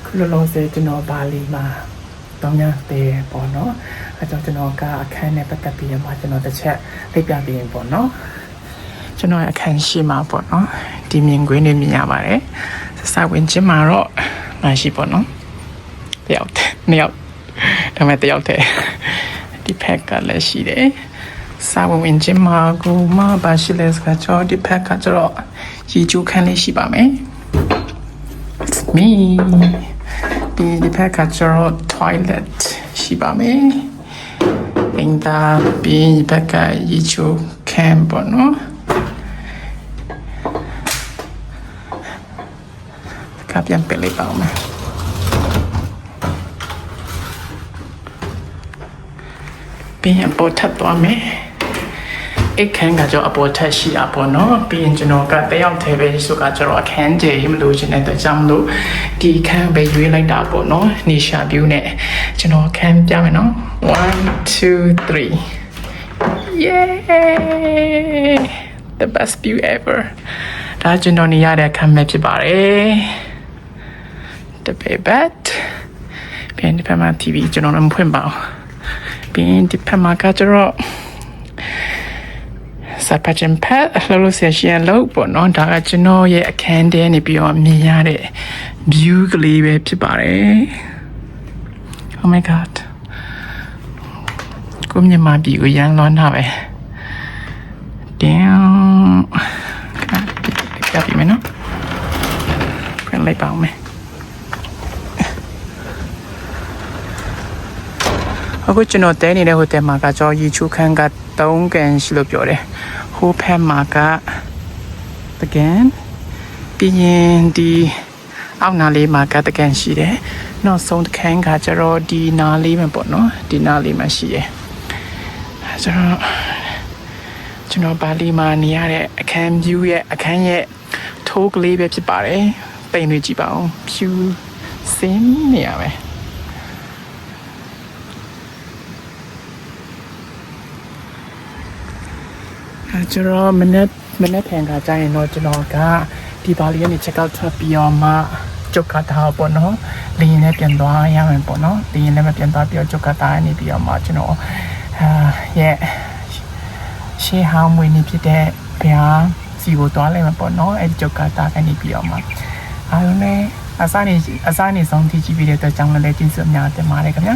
ခုလောလောဆယ်ကျွန်တော်ဘာလီမှာတောင်းရတဲ့ပေါ့နော်အဲကြောင့်ကျွန်တော်ကအခန်းနဲ့ပတ်သက်ပြီးတော့ကျွန်တော်တစ်ချက်လိပ်ပြပေးရင်ပေါ့နော်ကျွန်တော်အခန်းရှိမှာပေါ့နော်ဒီမြင်ကွင်းတွေမြင်ရပါတယ်စာဝင်ချင်းမှာတော့မရှိပေါ့နော်တယောက်နှစ်ယောက်ဒါပေမဲ့တယောက်တည်းဒီဖက်ကလည်းရှိတယ်စာဝင်ချင်းမှာကိုမပါရှိလဲစကားကြောဒီဖက်ကကျတော့ရီကျူးခန်းလေးရှိပါမယ် me ဒီဖက်ကကျတော့ toilet ရှိပါမယ်အင်တာပြီးဘက်ကရီကျူးခန်းပေါ့နော်ကပြန်ပလေးပါမယ်ပြီးရင်ပေါ်ထပ်သွားမယ်အခန်းကကြောအပေါ်ထက်ရှိတာပေါ့နော်ပြီးရင်ကျွန်တော်ကတယောက်တည်းပဲဆိုကကျွန်တော်အခန်းကျယ်မလို့ရှင်တဲ့အတွက်ကြောင့်မလို့ဒီအခန်းပဲရွေးလိုက်တာပေါ့နော်နေရှာ view နဲ့ကျွန်တော်အခန်းပြမယ်နော်1 2 3 yay the best view ever ဒါကျွန်တော်နေရတဲ့အခန်းပဲဖြစ်ပါတယ်the bed ပြန်ဒီဖက်မှာ TV ကျွန်တော်လည်းမဖွင့်ပါဘူးပြီးဒီဖက်မှာကကျွန်တော်စပတ်ချင်ဖက်လှလို့ဆရာရှင်းလို့ပေါ့နော်ဒါကကျွန်တော်ရဲ့အခန်းထဲနေပြီးတော့မြင်ရတဲ့ view ကလေးပဲဖြစ်ပါတယ် oh my god ကိုမြင်မှာပြီကိုရန်လွန်တာပဲ damn ကပ်ပြီမနော်ပြန်လိုက်ပါဦးမယ်အခုကျွန်တော်တဲနေတဲ့ဟိုတယ်မှာကကြောရီချူခန်းက3ကန်ရှိလို့ပြောတယ်ဟိုဖက်မှာကတကန်ပြီးရင်ဒီအောက်နာလေးမှာကတကန်ရှိတယ်နောက်ဆုံးတခန်းကကျတော့ဒီနာလေးမှာပေါ့နော်ဒီနာလေးမှာရှိတယ်ဆိုတော့ကျွန်တော်ဘာလီမှာနေရတဲ့အခန်း view ရဲ့အခန်းရဲ့ထိုးကလေးပဲဖြစ်ပါတယ်ပိန်တွေကြည့်ပါဦး view စင်းနေရမယ်ကျွန်တော်မနေ့ဖန်ကကြာရင်တော့ကျွန်တော်ကဒီဘာလီကနေ check out ထွက်ပြီးတော့မှဂျုတ်ကတာပေါ့နော်လင်းနဲ့ပြန်သွားရမယ်ပေါ့နော်လင်းနဲ့မပြန်သွားပြီးတော့ဂျုတ်ကတာနေပြီးတော့မှကျွန်တော်ရဲ့ရှေးဟောင်းမွေးနေဖြစ်တဲ့ဘုရားစီကိုသွားလိုက်မှာပေါ့နော်အဲဂျုတ်ကတာကနေပြီးတော့မှအားလုံးနဲ့အစားနေဆုံးထိကြည့်ပြီးတဲ့အတွက်ကြောင့်လည်းကျေးဇူးအများတင်ပါတယ်ခင်ဗျာ